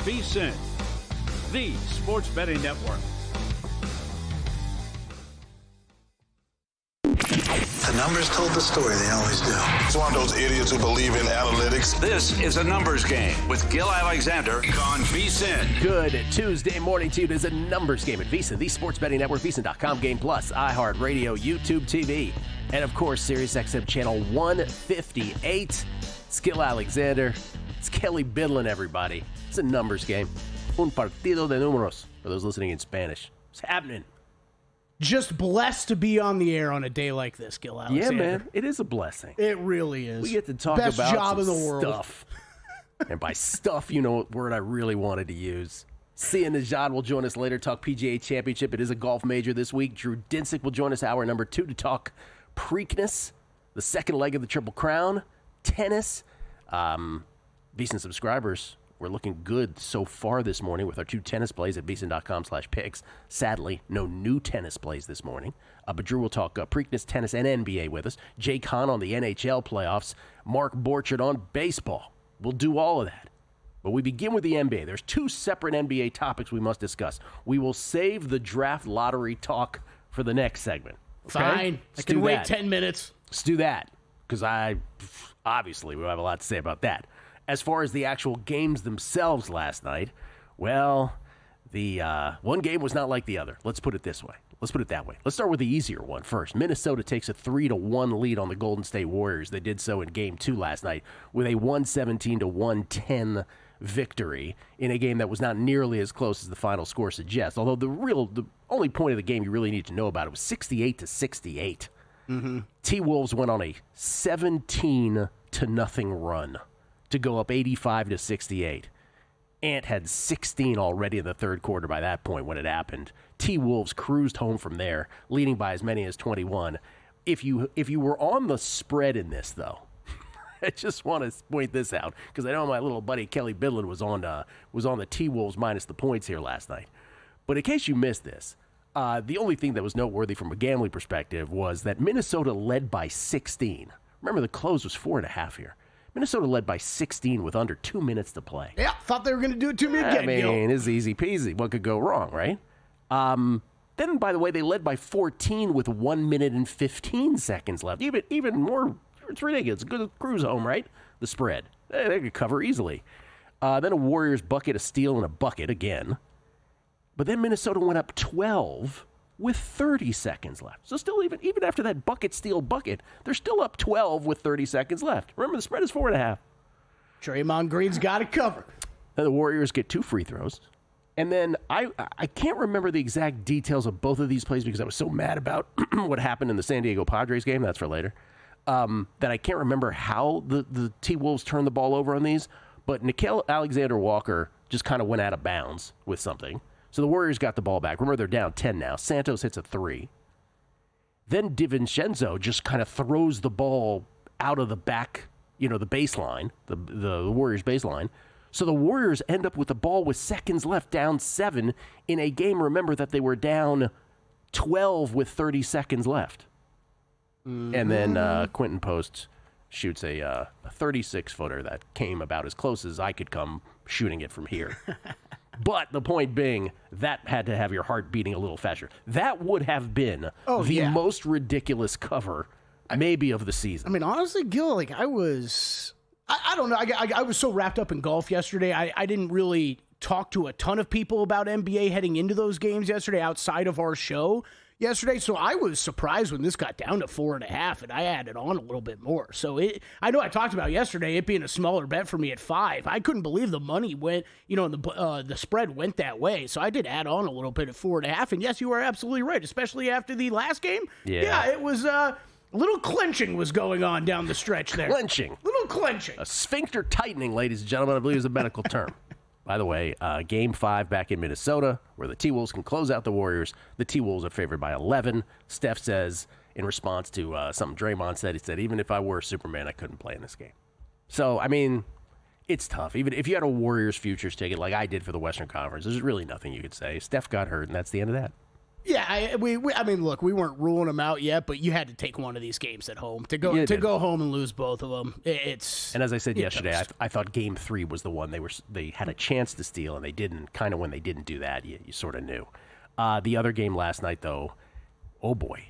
VSiN, the sports betting network. The numbers told the story, they always do. It's one of those idiots who believe in analytics. This is a numbers game with Gil Alexander on VSiN. Good Tuesday morning to you. It is a numbers game at VSiN, the sports betting network, VSiN.com, Game Plus, iHeartRadio, YouTube TV, and of course, SiriusXM channel 158. It's Gil Alexander. It's Kelly Bidlin, everybody. It's a numbers game. Un partido de números, for those listening in Spanish. It's happening. Just blessed to be on the air on a day like this, Gil Alexander. Yeah, man. It is a blessing. It really is. We get to talk Best about job some in the world. stuff. And by stuff, you know what word I really wanted to use. Sia Nejad will join us later, talk PGA Championship. It is a golf major this week. Drew Dinsick will join us hour number 2 to talk Preakness, the second leg of the Triple Crown, tennis. VSiN subscribers, we're looking good so far this morning with our 2 tennis plays at VSiN.com/picks. Sadly, no new tennis plays this morning. But Drew will talk Preakness, tennis, and NBA with us. Jay Kahn on the NHL playoffs. Mark Borchard on baseball. We'll do all of that. But we begin with the NBA. There's 2 separate NBA topics we must discuss. We will save the draft lottery talk for the next segment. Okay? Fine. I can wait 10 minutes. Let's do that, because obviously we have a lot to say about that. As far as the actual games themselves last night, well, the one game was not like the other. Let's put it this way. Let's put it that way. Let's start with the easier one first. Minnesota takes a 3-1 lead on the Golden State Warriors. They did so in Game 2 last night with a 117-110 victory in a game that was not nearly as close as the final score suggests. Although the only point of the game you really need to know about it was 68-68. T-Wolves went on a 17-0 run to go up 85-68. Ant had 16 already in the third quarter by that point when it happened. T-Wolves cruised home from there, leading by as many as 21. If you were on the spread in this, though, I just want to point this out because I know my little buddy Kelly Bidlin was on the T-Wolves minus the points here last night. But in case you missed this, the only thing that was noteworthy from a gambling perspective was that Minnesota led by 16. Remember, the close was 4.5 here. Minnesota led by 16 with under 2 minutes to play. Yeah, thought they were going to do it to me again, I mean, it's easy peasy. What could go wrong, right? Then, by the way, they led by 14 with 1 minute and 15 seconds left. Even more, it's ridiculous. Good cruise home, right? The spread. They could cover easily. Then a Warriors bucket, a steal, and a bucket again. But then Minnesota went up 12 with 30 seconds left. So still, even after that steal bucket, they're still up 12 with 30 seconds left. Remember, the spread is 4.5. Draymond Green's got it covered. Then the Warriors get 2 free throws. And then I can't remember the exact details of both of these plays because I was so mad about what happened in the San Diego Padres game. That's for later. That I can't remember how the T-Wolves turned the ball over on these. But Nickeil Alexander-Walker just kind of went out of bounds with something. So the Warriors got the ball back. Remember, they're down 10 now. Santos hits a 3. Then DiVincenzo just kind of throws the ball out of the back, the baseline, the Warriors baseline. So the Warriors end up with the ball with seconds left, down 7 in a game. Remember that they were down 12 with 30 seconds left. Mm-hmm. And then Quentin Post shoots a 36-footer that came about as close as I could come shooting it from here. But the point being, that had to have your heart beating a little faster. That would have been most ridiculous cover, maybe, of the season. I mean, honestly, Gil, I was so wrapped up in golf yesterday. I didn't really talk to a ton of people about NBA heading into those games yesterday outside of our show yesterday. So I was surprised when this got down to 4.5, and I added on a little bit more. So I know I talked about yesterday it being a smaller bet for me at 5. I couldn't believe the money went, and the spread went that way. So I did add on a little bit at 4.5. And yes, you are absolutely right, especially after the last game. Yeah, it was a little clenching was going on down the stretch there. Little clenching. A sphincter tightening, ladies and gentlemen, I believe is a medical term. By the way, Game 5 back in Minnesota, where the T-Wolves can close out the Warriors. The T-Wolves are favored by 11. Steph says, in response to something Draymond said, he said, even if I were Superman, I couldn't play in this game. So, I mean, it's tough. Even if you had a Warriors futures ticket like I did for the Western Conference, there's really nothing you could say. Steph got hurt, and that's the end of that. Yeah, I mean, look, we weren't ruling them out yet, but you had to take one of these games at home to go home and lose both of them. And as I said yesterday, I thought Game 3 was the one they had a chance to steal, and they didn't. Kind of when they didn't do that, you sort of knew. The other game last night, though, oh boy,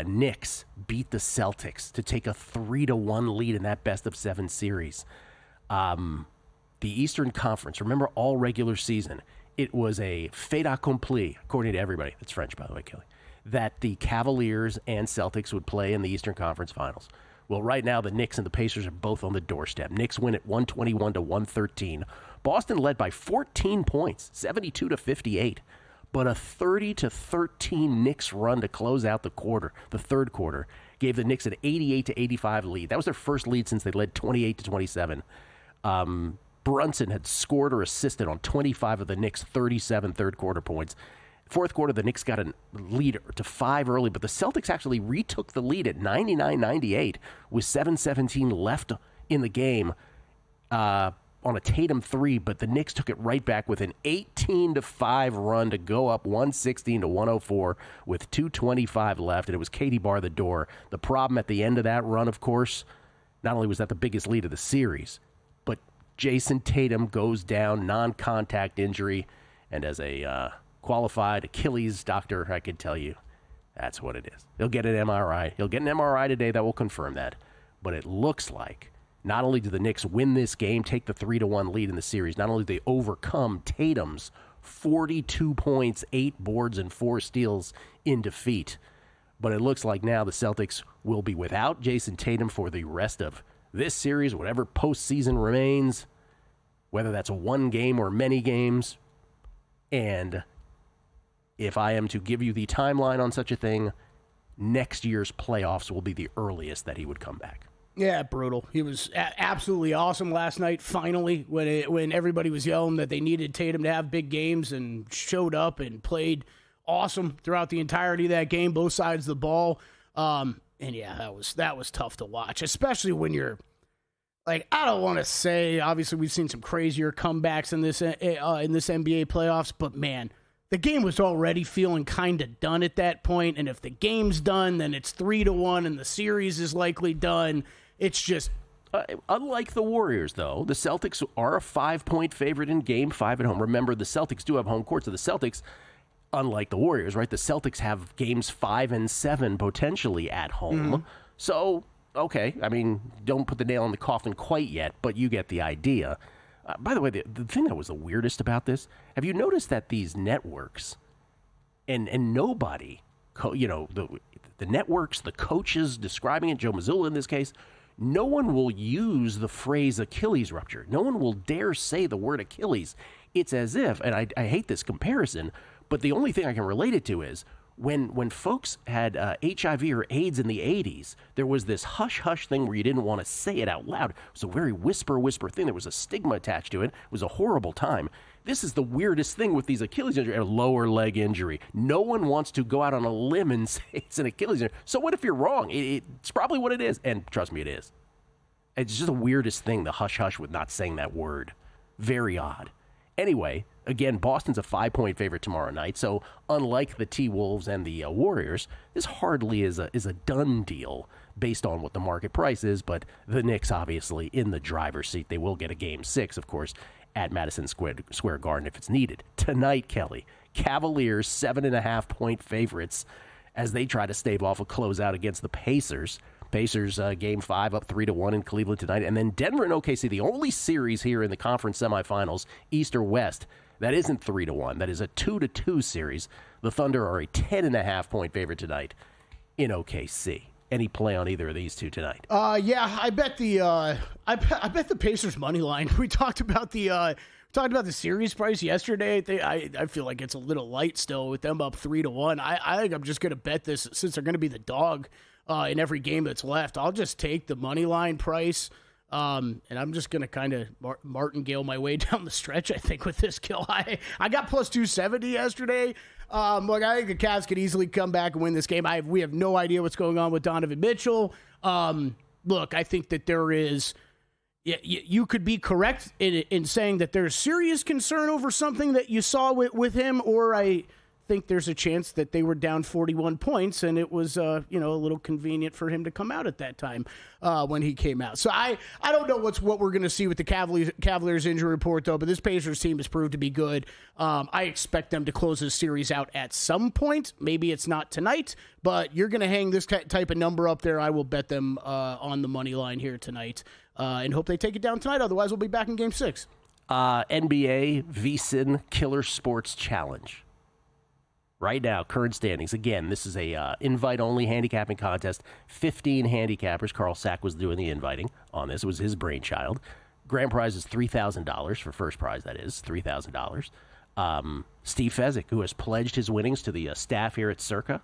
Knicks beat the Celtics to take a 3-1 lead in that best-of-7 series. The Eastern Conference, remember all regular season, it was a fait accompli, according to everybody. That's French, by the way, Kelly, that the Cavaliers and Celtics would play in the Eastern Conference Finals. Well, right now, the Knicks and the Pacers are both on the doorstep. Knicks win at 121-113. Boston led by 14 points, 72-58. But a 30-13 Knicks run to close out the third quarter, gave the Knicks an 88-85 lead. That was their first lead since they led 28-27. Brunson had scored or assisted on 25 of the Knicks' 37 third-quarter points. Fourth quarter, the Knicks got a lead to 5 early, but the Celtics actually retook the lead at 99-98 with 7:17 left in the game on a Tatum 3, but the Knicks took it right back with an 18-5 run to go up 116-104 with 2:25 left, and it was Katie bar the door. The problem at the end of that run, of course, not only was that the biggest lead of the series, but Jason Tatum goes down, non-contact injury, and as a qualified Achilles doctor, I can tell you that's what it is. He'll get an MRI. He'll get an MRI today that will confirm that. But it looks like not only do the Knicks win this game, take the 3-1 lead in the series, not only do they overcome Tatum's 42 points, 8 boards, and 4 steals in defeat, but it looks like now the Celtics will be without Jason Tatum for the rest of this series, whatever postseason remains, whether that's one game or many games. And if I am to give you the timeline on such a thing, next year's playoffs will be the earliest that he would come back. Yeah, brutal. He was absolutely awesome last night, finally, when everybody was yelling that they needed Tatum to have big games, and showed up and played awesome throughout the entirety of that game, both sides of the ball. And yeah, that was tough to watch, especially when you're like, I don't want to say, obviously we've seen some crazier comebacks in this NBA playoffs, but man, the game was already feeling kind of done at that point, and if the game's done, then it's 3-1 and the series is likely done. It's just unlike the Warriors, though, the Celtics are a 5-point favorite in Game 5 at home. Remember, the Celtics do have home court, so the Celtics, unlike the Warriors, right? The Celtics have Games 5 and 7 potentially at home. Mm-hmm. So, okay, I mean, don't put the nail in the coffin quite yet, but you get the idea. By the way, the thing that was the weirdest about this, have you noticed that these networks, and nobody, the networks, the coaches describing it, Joe Mazzulla in this case, no one will use the phrase Achilles rupture. No one will dare say the word Achilles. It's as if, and I hate this comparison, but the only thing I can relate it to is when folks had HIV or AIDS in the 80s, there was this hush-hush thing where you didn't want to say it out loud. It was a very whisper thing. There was a stigma attached to it. It was a horrible time. This is the weirdest thing with these Achilles injuries, a lower leg injury. No one wants to go out on a limb and say it's an Achilles injury. So what if you're wrong? It's probably what it is, and trust me, it is. It's just the weirdest thing, the hush-hush with not saying that word. Very odd. Anyway, again, Boston's a 5-point favorite tomorrow night, so unlike the T-Wolves and the Warriors, this hardly is a done deal based on what the market price is, but the Knicks obviously in the driver's seat. They will get a Game 6, of course, at Madison Square Garden if it's needed. Tonight, Kelly, Cavaliers 7.5-point favorites as they try to stave off a closeout against the Pacers. Pacers Game 5 up 3-1 in Cleveland tonight. And then Denver and OKC, the only series here in the conference semifinals, East or West, that isn't 3-1. That is a 2-2 series. The Thunder are a 10.5-point favorite tonight in OKC. Any play on either of these two tonight? Yeah, I bet the Pacers money line. We talked about the series price yesterday. I feel like it's a little light still with them up 3-1. I think I'm just going to bet this since they're going to be the dog in every game that's left. I'll just take the money line price, and I'm just going to kind of martingale my way down the stretch, I think, with this kill. I got plus 270 yesterday. Look, I think the Cavs could easily come back and win this game. We have no idea what's going on with Donovan Mitchell. Look, I think that there is... You could be correct in saying that there's serious concern over something that you saw with him, or I think there's a chance that they were down 41 points, and it was a little convenient for him to come out at that time when he came out. So I don't know what we're going to see with the Cavaliers injury report, though, but this Pacers team has proved to be good. I expect them to close this series out at some point. Maybe it's not tonight, but you're going to hang this type of number up there. I will bet them on the money line here tonight and hope they take it down tonight. Otherwise, we'll be back in Game 6. NBA VSiN Killer Sports Challenge. Right now, current standings. Again, this is a invite-only handicapping contest. 15 handicappers. Carl Sack was doing the inviting on this. It was his brainchild. Grand prize is $3,000 for first prize, that is, $3,000. Steve Fezzik, who has pledged his winnings to the staff here at Circa.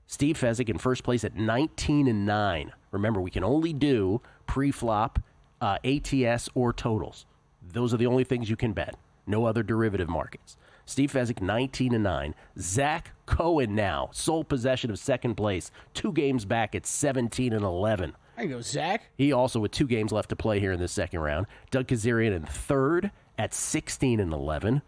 Steve Fezzik in first place at 19-9. Remember, we can only do pre-flop, ATS, or totals. Those are the only things you can bet. No other derivative markets. Steve Fezzik, 19-9. Zach Cohen now, sole possession of second place. 2 games back at 17-11. There you go, Zach. He also with 2 games left to play here in the second round. Doug Kazarian in third at 16-11.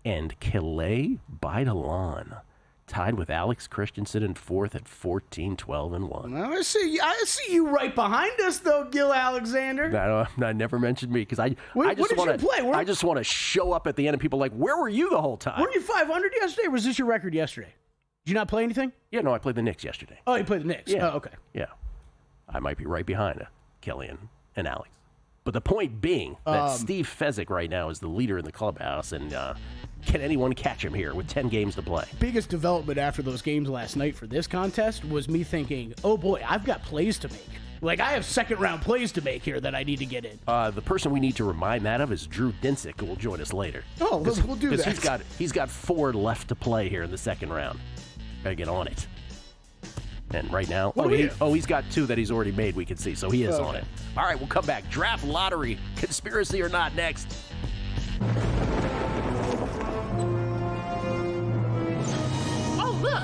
And Calais Baidalan tied with Alex Christensen in fourth at 14-12-1. Well, I see you right behind us, though, Gil Alexander. No, I never mentioned me because I what just did want you play? I just want to show up at the end and people are like, where were you the whole time? Weren't you 500 yesterday, or was this your record yesterday? Did you not play anything? Yeah, no, I played the Knicks yesterday. Oh, you played the Knicks? Yeah. Oh, okay. Yeah. I might be right behind Kelly and Alex. But the point being that Steve Fezzik right now is the leader in the clubhouse, and can anyone catch him here with 10 games to play? Biggest development after those games last night for this contest was me thinking, oh boy, I've got plays to make. Like, I have second-round plays to make here that I need to get in. The person we need to remind that of is Drew Dinsick, who will join us later. Oh, we'll do that. Because he's got 4 left to play here in the second round. Gotta get on it. And right now, he's got 2 that he's already made, we can see, so he is on it. All right, we'll come back. Draft lottery, conspiracy or not, next. Oh, look!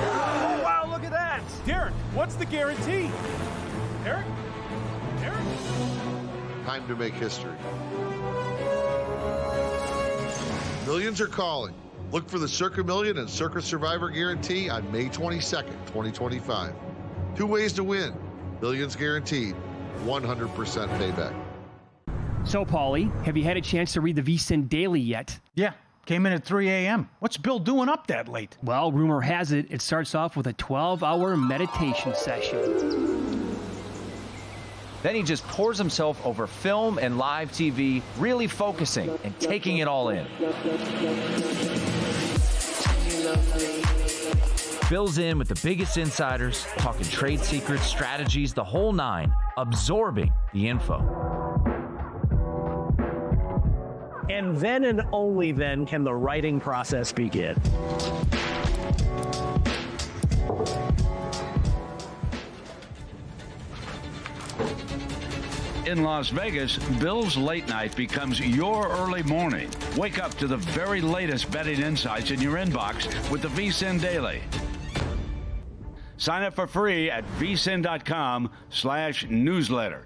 Oh, wow, look at that! Derek, what's the guarantee? Derek? Time to make history. Millions are calling. Look for the Circa Million and Circa Survivor Guarantee on May 22nd, 2025. 2 ways to win. Millions guaranteed. 100% payback. So, Paulie, have you had a chance to read the VSiN Daily yet? Yeah, came in at 3 a.m. What's Bill doing up that late? Well, rumor has it, it starts off with a 12-hour meditation session. Then he just pours himself over film and live TV, really focusing and taking it all in. Bill's in with the biggest insiders, talking trade secrets, strategies, the whole 9, absorbing the info. And then and only then can the writing process begin. In Las Vegas, Bill's late night becomes your early morning. Wake up to the very latest betting insights in your inbox with the VSiN Daily. Sign up for free at vsin.com/newsletter.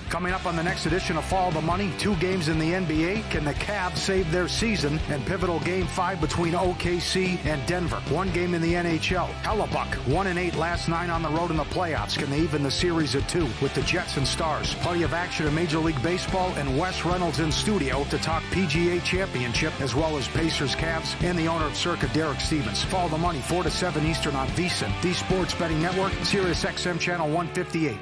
Coming up on the next edition of Follow the Money, 2 games in the NBA. Can the Cavs save their season? And pivotal Game 5 between OKC and Denver. 1 game in the NHL. Hellebuck, 1-8 last 9 on the road in the playoffs. Can they even the series at 2 with the Jets and Stars? Plenty of action in Major League Baseball, and Wes Reynolds in studio to talk PGA Championship, as well as Pacers, Cavs, and the owner of Circa, Derek Stevens. Follow the Money, 4 to 7 Eastern on VSiN, the Sports Betting Network, Sirius XM Channel 158.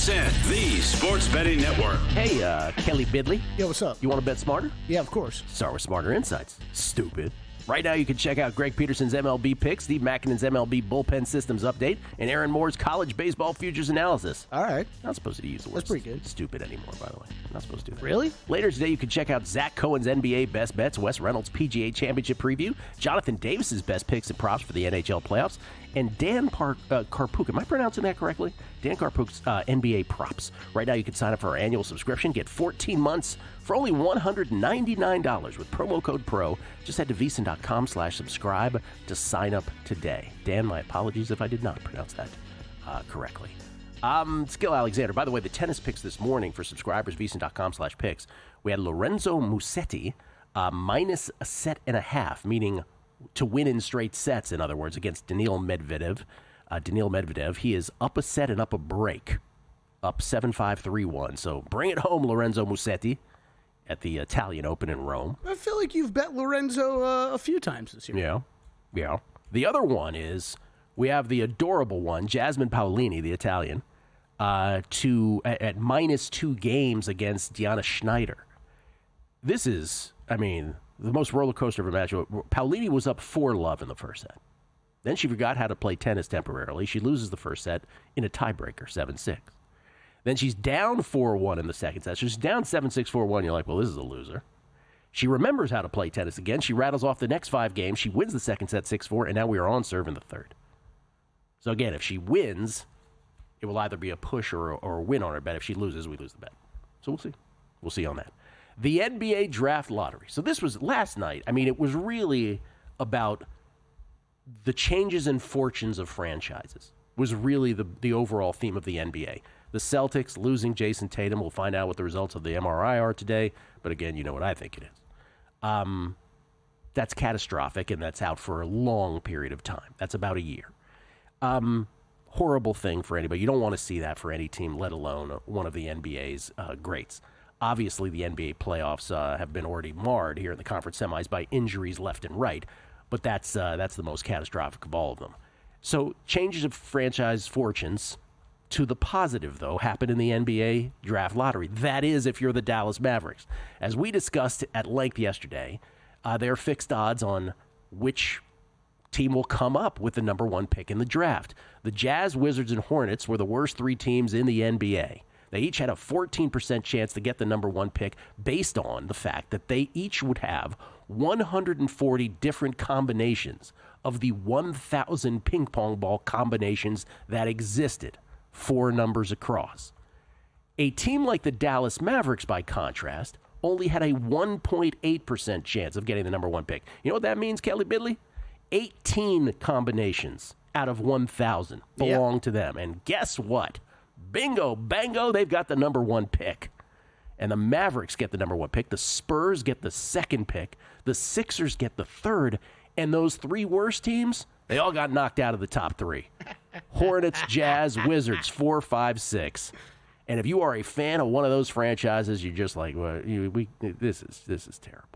VSiN, the sports betting network. Hey, Kelly Bidley. Yo, what's up? You want to bet smarter? Yeah, of course. Start with Smarter Insights. Stupid. Right now, you can check out Greg Peterson's MLB picks, Steve Makinen's MLB bullpen systems update, and Aaron Moore's college baseball futures analysis. All right. Not supposed to use the word That's pretty good. Stupid anymore, by the way. Not supposed to do that. Really? Later today, you can check out Zach Cohen's NBA best bets, Wes Reynolds' PGA Championship preview, Jonathan Davis's best picks and props for the NHL playoffs, and Dan Karpuk. Am I pronouncing that correctly? Dan Karpuk's NBA props. Right now, you can sign up for our annual subscription. Get 14 months for only $199 with promo code PRO. Just head to VSiN.com/subscribe to sign up today. Dan, my apologies if I did not pronounce that correctly. Skill Alexander. By the way, the tennis picks this morning for subscribers, VSiN.com/picks. We had Lorenzo Musetti minus a set and a half, meaning to win in straight sets, in other words, against Daniil Medvedev. He is up a set and up a break, up 7-5, 3-1. So bring it home, Lorenzo Musetti, at the Italian Open in Rome. I feel like you've bet Lorenzo a few times this year. Yeah. The other one is we have the adorable one, Jasmine Paolini, the Italian, at -2 games against Diana Schneider. This is, the most roller coaster of a match. Paolini was up 4-love in the first set. Then she forgot how to play tennis temporarily. She loses the first set in a tiebreaker, 7-6. Then she's down 4-1 in the second set. She's down 7-6, 4-1. You're like, well, this is a loser. She remembers how to play tennis again. She rattles off the next 5 games. She wins the second set 6-4, and now we are on serve in the third. So again, if she wins, it will either be a push or a win on her bet. If she loses, we lose the bet. So we'll see. We'll see on that. The NBA Draft Lottery. So this was last night. It was really about the changes in fortunes of franchises. Was really the overall theme of the NBA. The Celtics losing Jason Tatum. We'll find out what the results of the MRI are today. But again, you know what I think it is. That's catastrophic, and that's out for a long period of time. That's about a year. Horrible thing for anybody. You don't want to see that for any team, let alone one of the NBA's greats. Obviously, the NBA playoffs have been already marred here in the conference semis by injuries left and right, but that's the most catastrophic of all of them. So changes of franchise fortunes to the positive, though, happen in the NBA Draft Lottery. That is, if you're the Dallas Mavericks. As we discussed at length yesterday, there are fixed odds on which team will come up with the number 1 pick in the draft. The Jazz, Wizards, and Hornets were the worst 3 teams in the NBA. They each had a 14% chance to get the number 1 pick based on the fact that they each would have 140 different combinations of the 1,000 ping pong ball combinations that existed, 4 numbers across. A team like the Dallas Mavericks, by contrast, only had a 1.8% chance of getting the number 1 pick. You know what that means, Kelly Bidley? 18 combinations out of 1,000 belong to them. And guess what? Bingo, bango, they've got the number 1 pick. And the Mavericks get the number 1 pick. The Spurs get the 2nd pick. The Sixers get the 3rd. And those 3 worst teams, they all got knocked out of the top 3. Hornets, Jazz, Wizards, 4, 5, 6. And if you are a fan of one of those franchises, you're just like, well, this is terrible.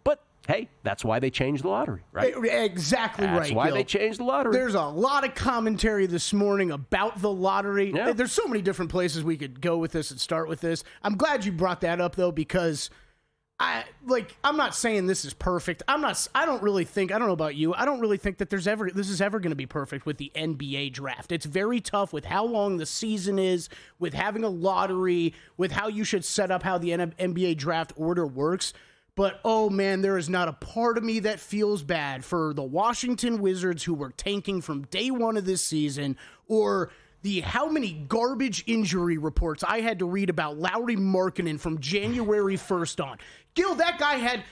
But hey, that's why they changed the lottery, right? Exactly right. That's why Gil. they changed the lottery. There's a lot of commentary this morning about the lottery. Yeah. There's so many different places we could go with this and start with this. I'm glad you brought that up, though, because I'm not saying this is perfect. I don't know about you. I don't really think that this is ever going to be perfect with the NBA draft. It's very tough with how long the season is, with having a lottery, with how you should set up how the NBA draft order works. But, oh, man, there is not a part of me that feels bad for the Washington Wizards who were tanking from day one of this season, or how many garbage injury reports I had to read about Lauri Markkanen from January 1st on. Gil, that guy had,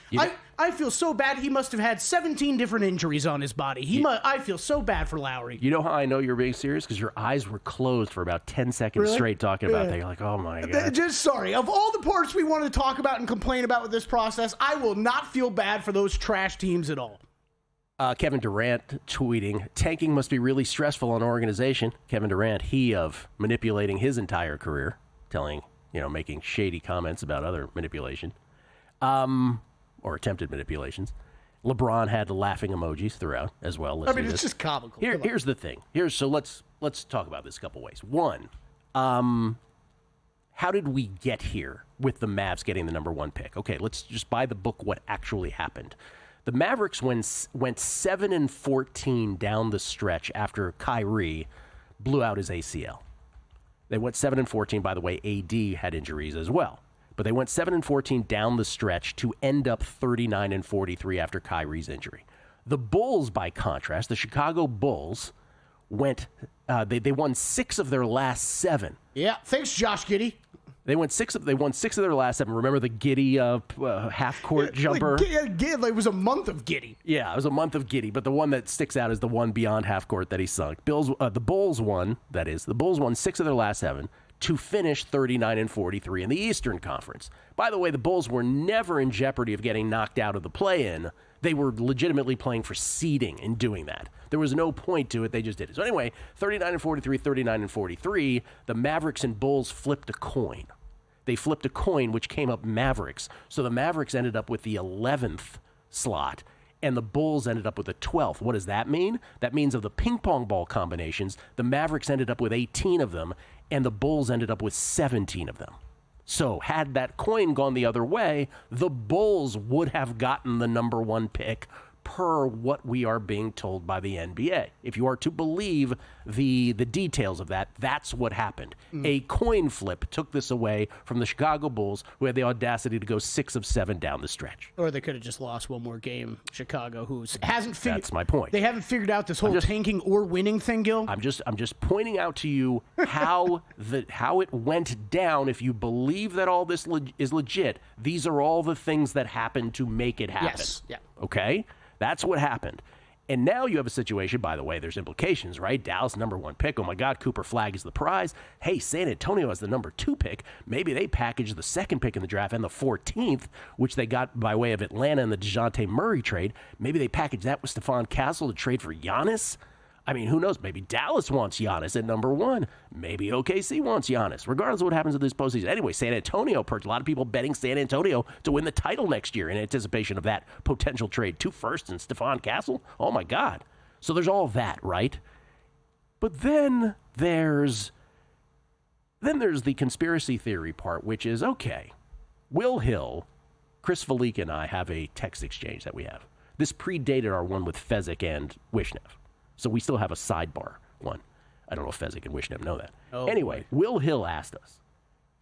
I feel so bad, he must have had 17 different injuries on his body. I feel so bad for Lauri. You know how I know you're being serious? Because your eyes were closed for about 10 seconds straight talking about that. You're like, oh my God. Just sorry. Of all the parts we wanted to talk about and complain about with this process, I will not feel bad for those trash teams at all. Kevin Durant tweeting, tanking must be really stressful on an organization. Kevin Durant, he of manipulating his entire career, making shady comments about other manipulation. Or attempted manipulations. LeBron had the laughing emojis throughout as well. It's just comical. Here's the thing. So let's talk about this a couple ways. One, how did we get here with the Mavs getting the number 1 pick? Okay, let's just by the book what actually happened. The Mavericks went 7-14 down the stretch after Kyrie blew out his ACL. They went 7-14. By the way, AD had injuries as well. But they went 7-14 down the stretch to end up 39-43 after Kyrie's injury. The Bulls, by contrast, the Chicago Bulls, went. They won 6 of their last 7. Yeah, thanks, Josh Giddey. They won 6 of their last 7. Remember the Giddey half-court jumper? It was a month of Giddey. Yeah, it was a month of Giddey, but the one that sticks out is the one beyond half-court that he sunk. The Bulls won 6 of their last 7 to finish 39-43 in the Eastern Conference. By the way, the Bulls were never in jeopardy of getting knocked out of the play-in. They were legitimately playing for seeding in doing that. There was no point to it. They just did it. So anyway, 39-43, 39-43, the Mavericks and Bulls flipped a coin. They flipped a coin, which came up Mavericks. So the Mavericks ended up with the 11th slot, and the Bulls ended up with the 12th. What does that mean? That means of the ping pong ball combinations, the Mavericks ended up with 18 of them, and the Bulls ended up with 17 of them. So had that coin gone the other way, the Bulls would have gotten the number 1 pick per what we are being told by the NBA. If you are to believe the details of that, that's what happened. A coin flip took this away from the Chicago Bulls, who had the audacity to go 6 of 7 down the stretch. Or they could have just lost one more game. Chicago, hasn't figured. That's my point. They haven't figured out this whole tanking or winning thing, Gil. I'm just pointing out to you how it went down. If you believe that all this is legit, these are all the things that happened to make it happen. Yes. Yeah. Okay. That's what happened. And now you have a situation, by the way, there's implications, right? Dallas, number 1 pick. Oh, my God, Cooper Flagg is the prize. Hey, San Antonio has the number 2 pick. Maybe they package the 2nd pick in the draft and the 14th, which they got by way of Atlanta in the DeJounte Murray trade. Maybe they package that with Stephon Castle to trade for Giannis. I mean, who knows? Maybe Dallas wants Giannis at number 1. Maybe OKC wants Giannis, regardless of what happens in this postseason. Anyway, San Antonio perched. A lot of people betting San Antonio to win the title next year in anticipation of that potential trade. 2 firsts and Stephon Castle? Oh, my God. So there's all that, right? But then there's the conspiracy theory part, which is, okay, Will Hill, Chris Felica, and I have a text exchange that we have. This predated our one with Fezzik and Wishnev. So we still have a sidebar one. I don't know if Fezzik and Wishnev know that. Oh, anyway, boy. Will Hill asked us,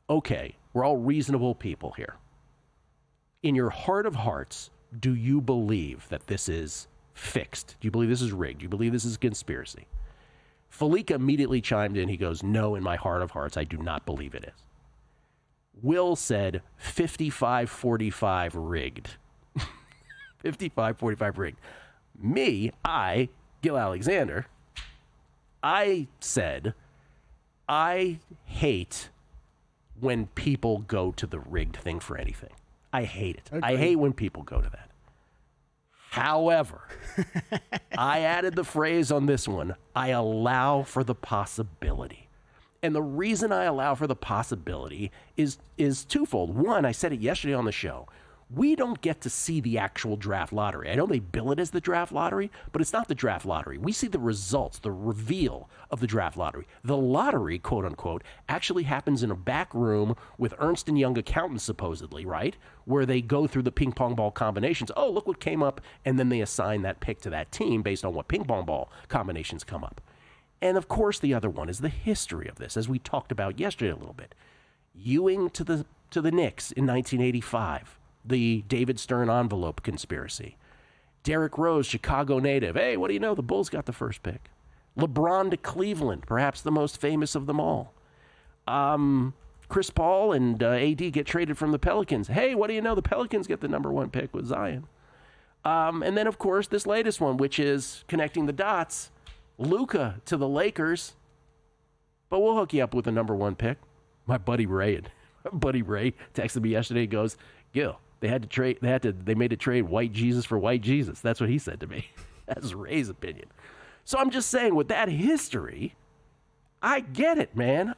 okay, we're all reasonable people here. In your heart of hearts, do you believe that this is fixed? Do you believe this is rigged? Do you believe this is a conspiracy? Felica immediately chimed in. He goes, no, in my heart of hearts, I do not believe it is. Will said 55-45 rigged. 55-45 rigged. Me, Gil Alexander, I said, I hate when people go to the rigged thing for anything. I hate it. Agreed. I hate when people go to that. However, I added the phrase on this one, I allow for the possibility. And the reason I allow for the possibility is twofold. One, I said it yesterday on the show. We don't get to see the actual draft lottery. I know they bill it as the draft lottery, but it's not the draft lottery. We see the results, the reveal of the draft lottery. The lottery, quote unquote, actually happens in a back room with Ernst & Young accountants, supposedly, right? Where they go through the ping pong ball combinations. Oh, look what came up. And then they assign that pick to that team based on what ping pong ball combinations come up. And of course, the other one is the history of this, as we talked about yesterday a little bit. Ewing to the Knicks in 1985. The David Stern envelope conspiracy. Derrick Rose, Chicago native. Hey, what do you know? The Bulls got the first pick. LeBron to Cleveland, perhaps the most famous of them all. Chris Paul and AD get traded from the Pelicans. Hey, what do you know? The Pelicans get the number 1 pick with Zion. And then, of course, this latest one, which is connecting the dots. Luka to the Lakers. But we'll hook you up with the number 1 pick. My buddy Ray texted me yesterday. He goes, Gil, they made a trade white Jesus for white Jesus. That's what he said to me. That's Ray's opinion. So I'm just saying, with that history, I get it, man.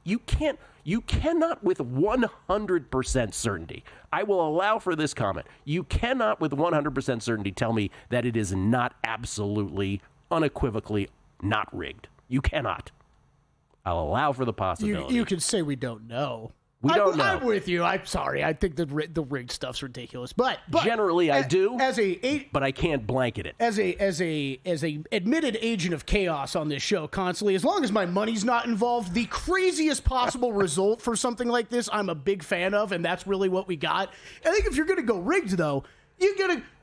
You cannot with 100% certainty. I will allow for this comment. You cannot with 100% certainty tell me that it is not absolutely, unequivocally not rigged. You cannot. I'll allow for the possibility. You can say we don't know. We don't know. I'm with you. I'm sorry. I think the rigged stuff's ridiculous. But generally, I do. But I can't blanket it. As a admitted agent of chaos on this show constantly, as long as my money's not involved, the craziest possible result for something like this, I'm a big fan of, and that's really what we got. I think if you're going to go rigged, though,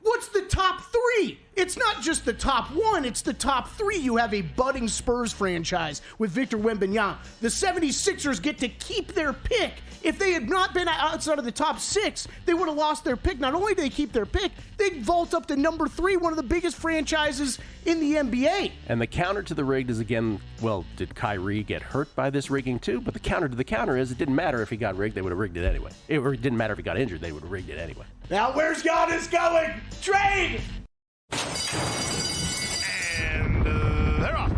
what's the top three? It's not just the top one, it's the top three. You have a budding Spurs franchise with Victor Wembanyama. The 76ers get to keep their pick. If they had not been outside of the top 6, they would have lost their pick. Not only do they keep their pick, they'd vault up to number 3, one of the biggest franchises in the NBA. And the counter to the rigged is, again, well, did Kyrie get hurt by this rigging too? But the counter to the counter is it didn't matter if he got rigged, they would have rigged it anyway. It didn't matter if he got injured, they would have rigged it anyway. Now where's Giannis going? Trade! And they're off.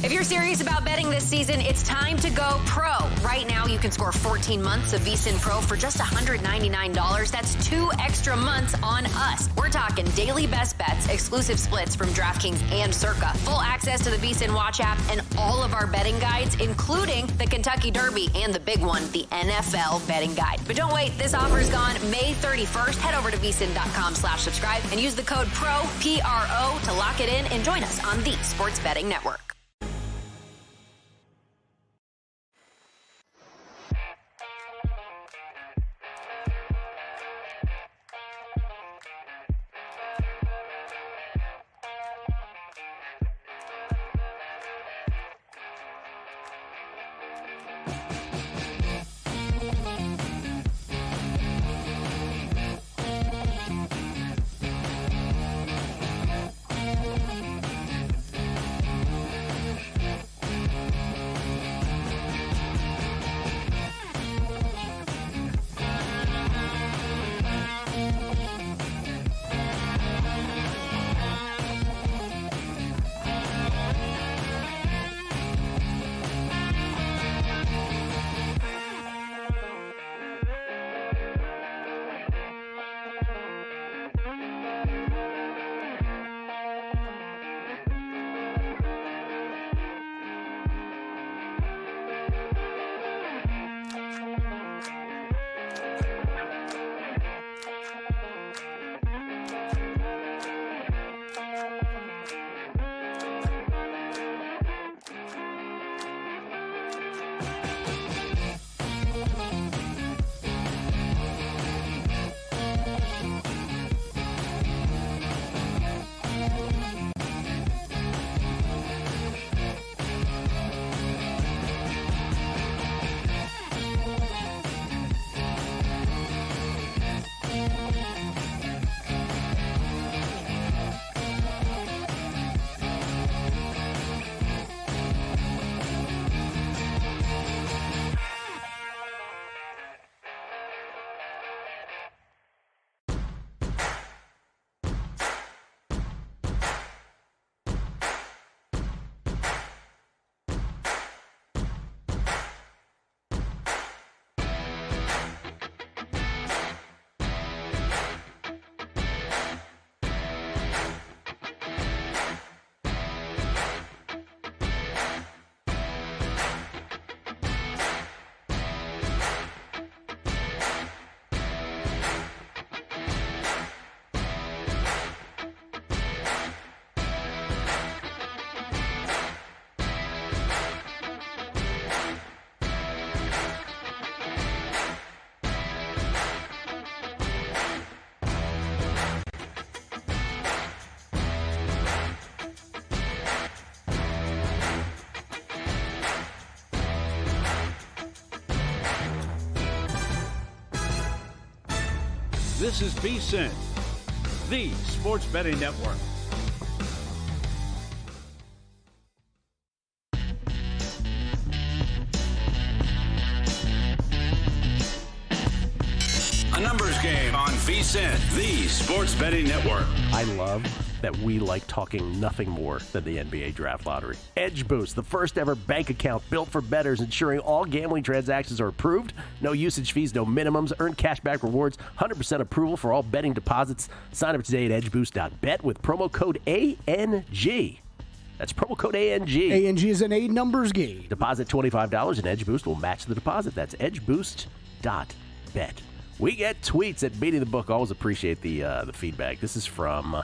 If you're serious about betting this season, it's time to go pro. Right now, you can score 14 months of VSiN Pro for just $199. That's 2 extra months on us. We're talking daily best bets, exclusive splits from DraftKings and Circa, full access to the VSiN Watch app, and all of our betting guides, including the Kentucky Derby and the big one, the NFL betting guide. But don't wait, this offer is gone May 31st. Head over to VSiN.com/subscribe and use the code PRO, P-R-O, to lock it in and join us on the Sports Betting Network. This is VSiN, the Sports Betting Network. Numbers Game on VSiN, the Sports Betting Network. I love that we like talking nothing more than the NBA Draft Lottery. Edge Boost, the first ever bank account built for bettors, ensuring all gambling transactions are approved. No usage fees, no minimums. Earn cashback rewards. 100% approval for all betting deposits. Sign up today at edgeboost.bet with promo code ANG. That's promo code ANG. ANG is an A numbers game. Deposit $25 and Edge Boost will match the deposit. That's edgeboost.bet. We get tweets at Beating the Book. Always appreciate the feedback. This is from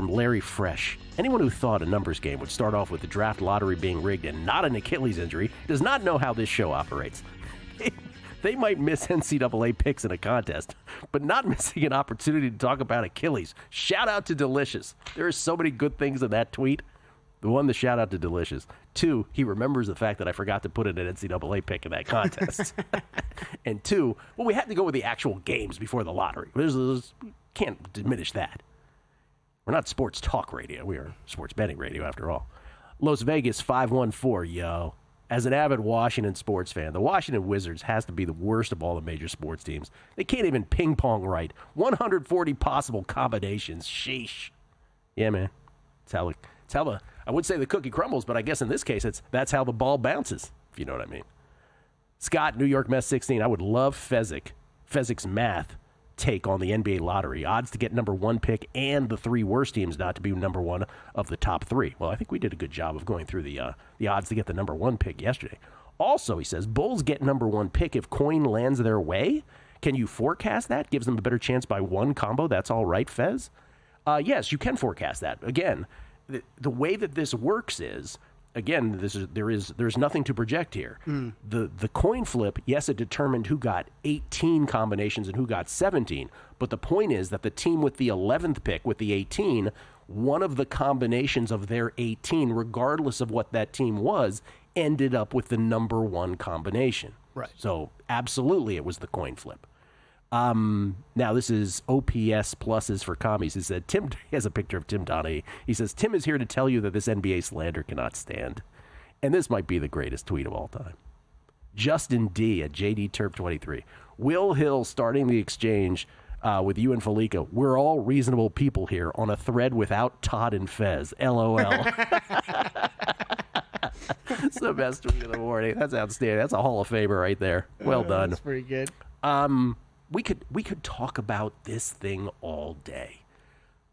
Larry Fresh. Anyone who thought a numbers game would start off with the draft lottery being rigged and not an Achilles injury does not know how this show operates. They might miss NCAA picks in a contest, but not missing an opportunity to talk about Achilles. Shout out to Delicious. There are so many good things in that tweet. The one, the shout out to Delicious. 2, he remembers the fact that I forgot to put in an NCAA pick in that contest. And 2, well, we had to go with the actual games before the lottery. Can't diminish that. We're not sports talk radio. We are sports betting radio after all. Las Vegas 514, yo. As an avid Washington sports fan, the Washington Wizards has to be the worst of all the major sports teams. They can't even ping pong right. 140 possible combinations. Sheesh. Yeah, man. It's how the I would say the cookie crumbles, but I guess in this case that's how the ball bounces, if you know what I mean. Scott, New York Mets 16. I would love Fezzik's math take on the NBA lottery. Odds to get number 1 pick and the 3 worst teams not to be number 1 of the top 3. Well, I think we did a good job of going through the odds to get the number 1 pick yesterday. Also, he says, Bulls get number 1 pick if coin lands their way. Can you forecast that? Gives them a better chance by 1 combo. That's all right, Fez? Yes, you can forecast that. Again, the way that this works is, again, there's nothing to project here. The coin flip, yes, it determined who got 18 combinations and who got 17. But the point is that the team with the 11th pick, with the 18, one of the combinations of their 18, regardless of what that team was, ended up with the number 1 combination. Right. So absolutely it was the coin flip. Now, this is OPS pluses for commies. He said, Tim has a picture of Tim Donahue. He says, Tim is here to tell you that this NBA slander cannot stand. And this might be the greatest tweet of all time. Justin D. at JD Terp 23. Will Hill starting the exchange with you and Felica. We're all reasonable people here on a thread without Todd and Fez. LOL. It's the best tweet of the morning. That's outstanding. That's a Hall of Famer right there. Well done. That's pretty good. We could talk about this thing all day.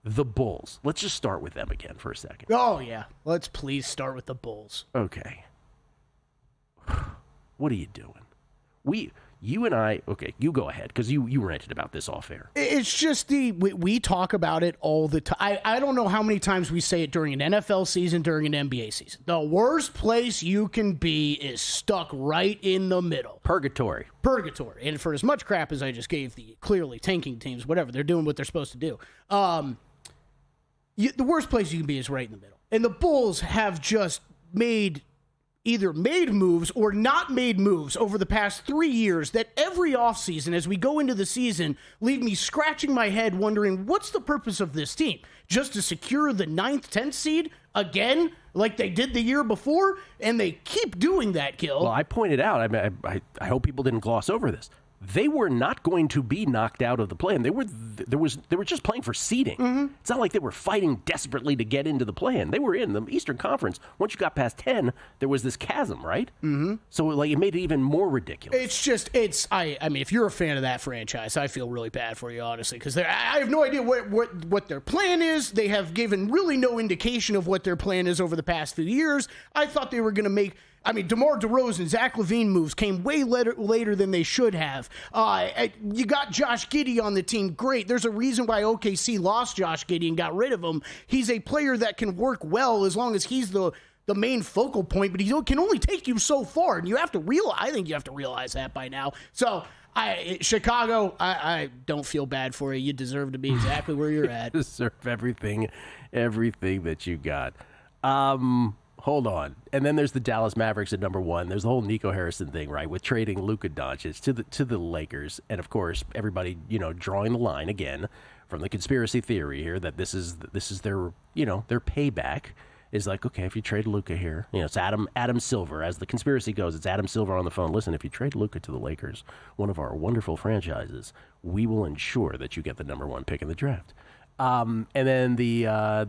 The Bulls. Let's just start with them again for a second. Oh, yeah. Let's please start with the Bulls. Okay. What are you doing? You and I, okay, you go ahead, because you ranted about this off air. It's just we talk about it all the time. I don't know how many times we say it during an NFL season, during an NBA season. The worst place you can be is stuck right in the middle. Purgatory. And for as much crap as I just gave the clearly tanking teams, whatever, they're doing what they're supposed to do. The worst place you can be is right in the middle. And the Bulls have just either made moves or not made moves over the past 3 years that every offseason, as we go into the season, leave me scratching my head wondering, what's the purpose of this team? Just to secure the 9th, 10th seed again, like they did the year before? And they keep doing that, Gil. Well, I pointed out, I hope people didn't gloss over this. They were not going to be knocked out of the play-in. They were just playing for seeding. Mm-hmm. It's not like they were fighting desperately to get into the play-in. They were in the Eastern Conference. Once you got past 10, there was this chasm, right? Mm-hmm. So it made it even more ridiculous. I mean, if you're a fan of that franchise, I feel really bad for you, honestly, because I have no idea what their plan is. They have given really no indication of what their plan is over the past few years. I thought they were going to make... DeMar DeRozan, Zach LaVine moves came way later than they should have. You got Josh Giddey on the team. Great. There's a reason why OKC lost Josh Giddey and got rid of him. He's a player that can work well as long as he's the main focal point, but he can only take you so far, and I think you have to realize that by now. So, Chicago, I don't feel bad for you. You deserve to be exactly where you're at. You deserve everything that you got. Hold on. And then there's the Dallas Mavericks at number 1. There's the whole Nico Harrison thing, right, with trading Luka Doncic to the Lakers. And, of course, everybody, drawing the line again from the conspiracy theory here that this is their, their payback is like, okay, if you trade Luka here, it's Adam Silver. As the conspiracy goes, it's Adam Silver on the phone. Listen, if you trade Luka to the Lakers, one of our wonderful franchises, we will ensure that you get the number 1 pick in the draft. And then the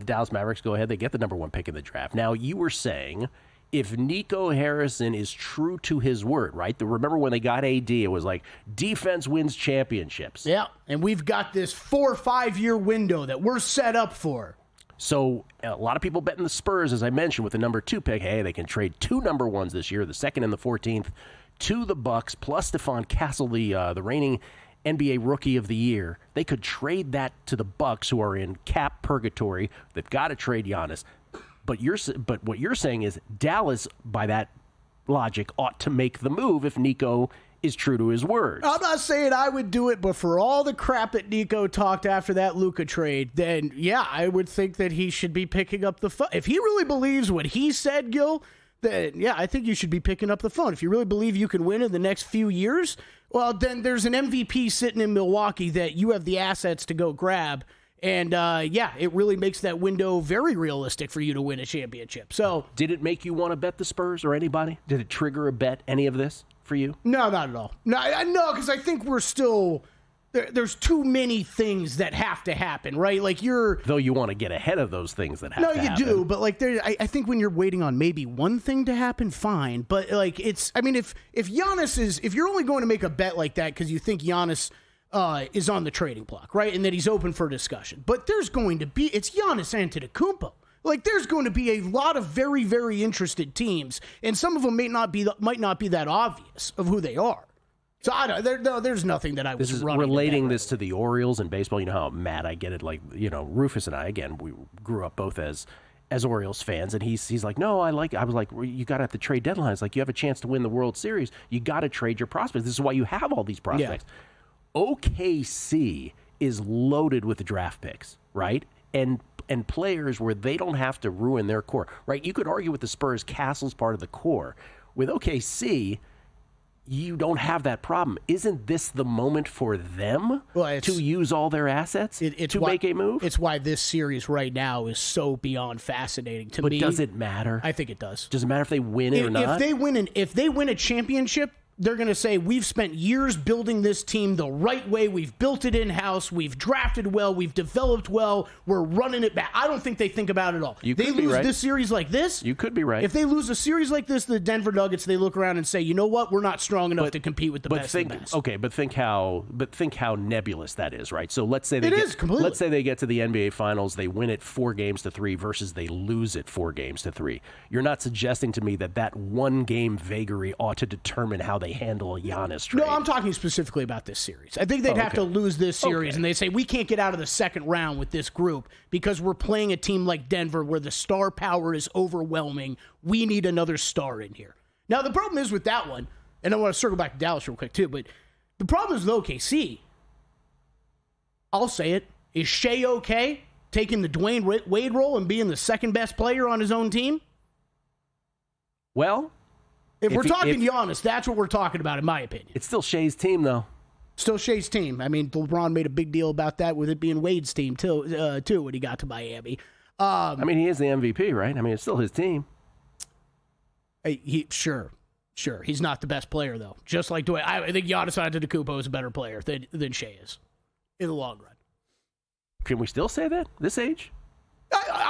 Dallas Mavericks go ahead. They get the number 1 pick in the draft. Now, you were saying if Nico Harrison is true to his word, right? Remember when they got AD, it was like defense wins championships. Yeah, and we've got this 4 or 5 year window that we're set up for. So a lot of people betting the Spurs, as I mentioned, with the number 2 pick. Hey, they can trade 2 number 1s this year, the 2nd and the 14th, to the Bucks, plus Stephon Castle, the reigning NBA Rookie of the Year. They could trade that to the Bucks, who are in cap purgatory. They've got to trade Giannis. But what you're saying is Dallas, by that logic, ought to make the move if Nico is true to his word. I'm not saying I would do it, but for all the crap that Nico talked after that Luka trade, then yeah, I would think that he should be picking up the phone. If he really believes what he said, Gil, then yeah, I think you should be picking up the phone. If you really believe you can win in the next few years, well, then there's an MVP sitting in Milwaukee that you have the assets to go grab. And, yeah, it really makes that window very realistic for you to win a championship. So, did it make you want to bet the Spurs or anybody? Did it trigger a bet, any of this for you? No, not at all. No, because I think we're still there's too many things that have to happen, right? Like though you want to get ahead of those things that have to happen. No, you do, but like I think when you're waiting on maybe one thing to happen, fine. But like if Giannis if you're only going to make a bet like that because you think Giannis is on the trading block, right? And that he's open for discussion. But it's Giannis Antetokounmpo. Like there's going to be a lot of very, very interested teams, and some of them might not be that obvious of who they are. So there's nothing that I was relating this to the Orioles in baseball. You know how mad I get it. Like Rufus and I, again, we grew up both as Orioles fans, and he's like, no, I was like, you got to have the trade deadlines. Like you have a chance to win the World Series, you got to trade your prospects. This is why you have all these prospects. Yeah. OKC is loaded with draft picks, right? And players where they don't have to ruin their core, right? You could argue with the Spurs, Castle's part of the core. With OKC, you don't have that problem. Isn't this the moment for them to use all their assets to make a move? It's why this series right now is so beyond fascinating to me. But does it matter? I think it does. Does it matter if they win it or not? If they win a championship, they're going to say, we've spent years building this team the right way. We've built it in-house. We've drafted well. We've developed well. We're running it back. I don't think they think about it at all. They lose this series like this. You could be right. If they lose a series like this, the Denver Nuggets, they look around and say, you know what? We're not strong enough to compete with the best of the best. Okay, but think how nebulous that is, right? So let's say they get to the NBA Finals, they win it 4-3 versus they lose it 4-3. You're not suggesting to me that one game vagary ought to determine how they handle a Giannis trade. No, I'm talking specifically about this series. I think they'd have to lose this series, and they say, we can't get out of the second round with this group because we're playing a team like Denver where the star power is overwhelming. We need another star in here. Now, the problem is with that one, and I want to circle back to Dallas real quick too, but the problem is with OKC. I'll say it. Is Shea okay taking the Dwayne Wade role and being the second best player on his own team? Well, if we're talking Giannis, that's what we're talking about, in my opinion. It's still Shea's team, though. Still Shea's team. I mean, LeBron made a big deal about that with it being Wade's team, too when he got to Miami. I mean, he is the MVP, right? I mean, it's still his team. Sure. He's not the best player, though. Just like Dwayne. I think Giannis Antetokounmpo is a better player than Shea is in the long run. Can we still say that this age?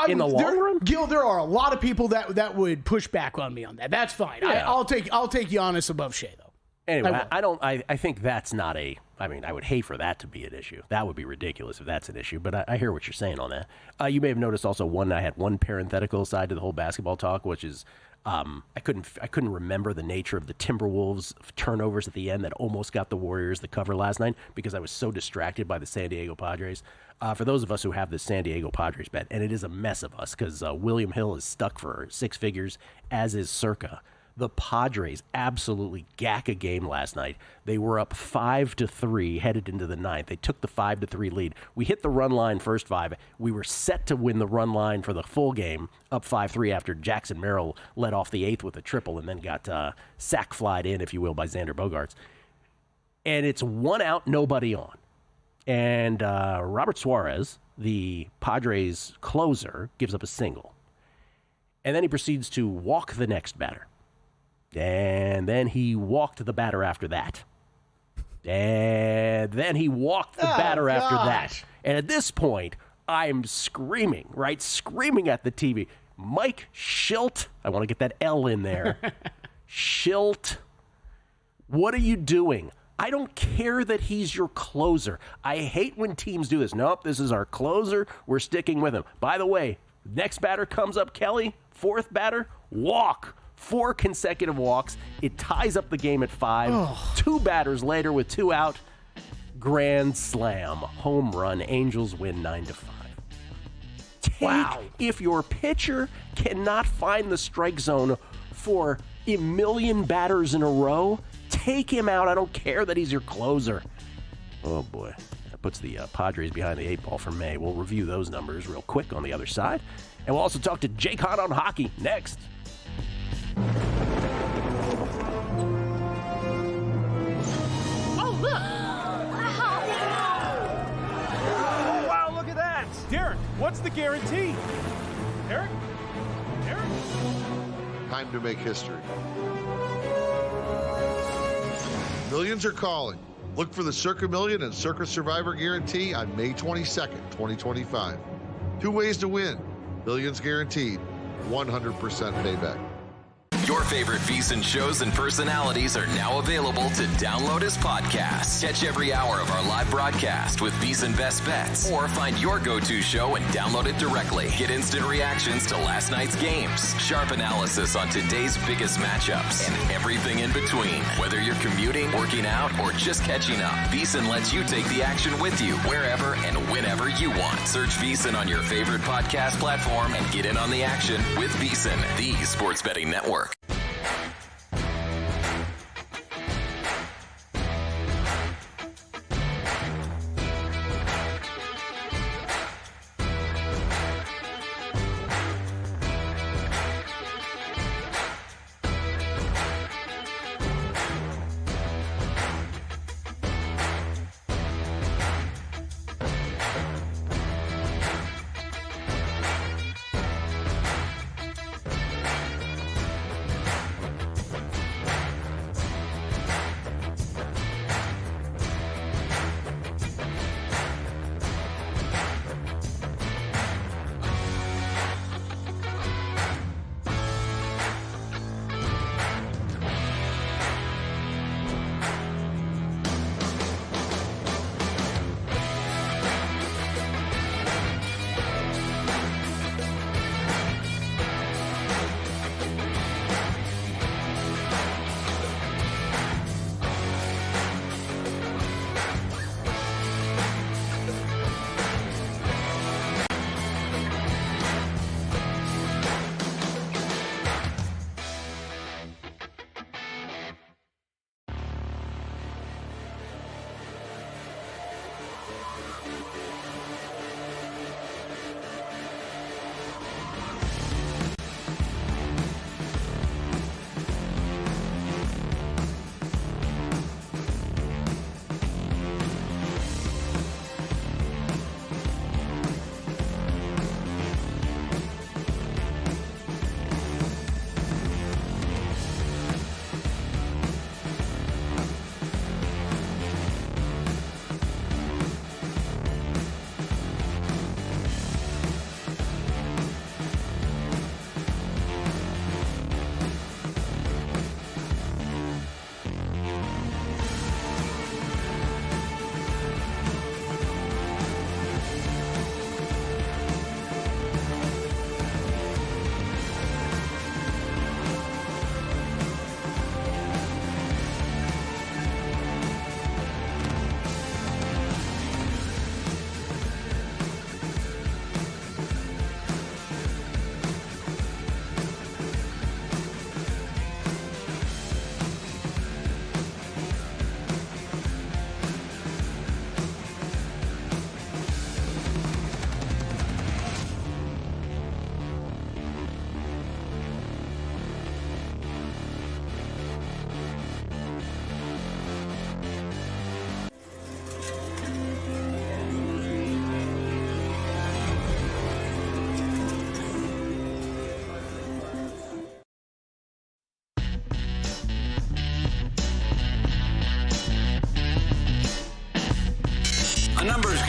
In the long run? Gil, there are a lot of people that would push back on me on that. That's fine. Yeah. I'll take Giannis above Shea, though. Anyway, I think that's not I would hate for that to be an issue. That would be ridiculous if that's an issue, but I hear what you're saying on that. You may have noticed also I had one parenthetical side to the whole basketball talk, which is I couldn't remember the nature of the Timberwolves turnovers at the end that almost got the Warriors the cover last night because I was so distracted by the San Diego Padres. For those of us who have the San Diego Padres bet, and it is a mess of us because William Hill is stuck for 6 figures, as is Circa. The Padres absolutely gack a game last night. They were up 5-3 headed into the 9th. They took the 5-3 lead. We hit the run line first 5. We were set to win the run line for the full game, up 5-3 after Jackson Merrill led off the 8th with a triple and then got sack-flied in, if you will, by Xander Bogaerts. And it's 1 out, nobody on. And Robert Suarez, the Padres closer, gives up a single. And then he proceeds to walk the next batter. And then he walked the batter after that. And then he walked the batter after that. And at this point, I'm screaming, right? Screaming at the TV. Mike Shildt, I want to get that L in there. Shildt, what are you doing? I don't care that he's your closer. I hate when teams do this. Nope, this is our closer. We're sticking with him. By the way, next batter comes up, Kelly. Fourth batter, walk. 4 consecutive walks. It ties up the game at 5. 2 batters later with 2 out. Grand slam. Home run. Angels win 9-5. If your pitcher cannot find the strike zone for a million batters in a row, take him out. I don't care that he's your closer. Oh, boy. That puts the Padres behind the 8 ball for May. We'll review those numbers real quick on the other side. And we'll also talk to Jake Hahn on hockey next. Oh, look. Oh, wow, look at that. Derek, what's the guarantee? Derek? Time to make history. Millions are calling. Look for the Circa Million and Circa Survivor Guarantee on May 22nd, 2025. 2 ways to win. Millions guaranteed. 100% payback. Your favorite VSiN shows and personalities are now available to download as podcasts. Catch every hour of our live broadcast with VSiN Best Bets, or find your go-to show and download it directly. Get instant reactions to last night's games, sharp analysis on today's biggest matchups, and everything in between. Whether you're commuting, working out, or just catching up, VSiN lets you take the action with you wherever and whenever you want. Search VSiN on your favorite podcast platform and get in on the action with VSiN, the sports betting network.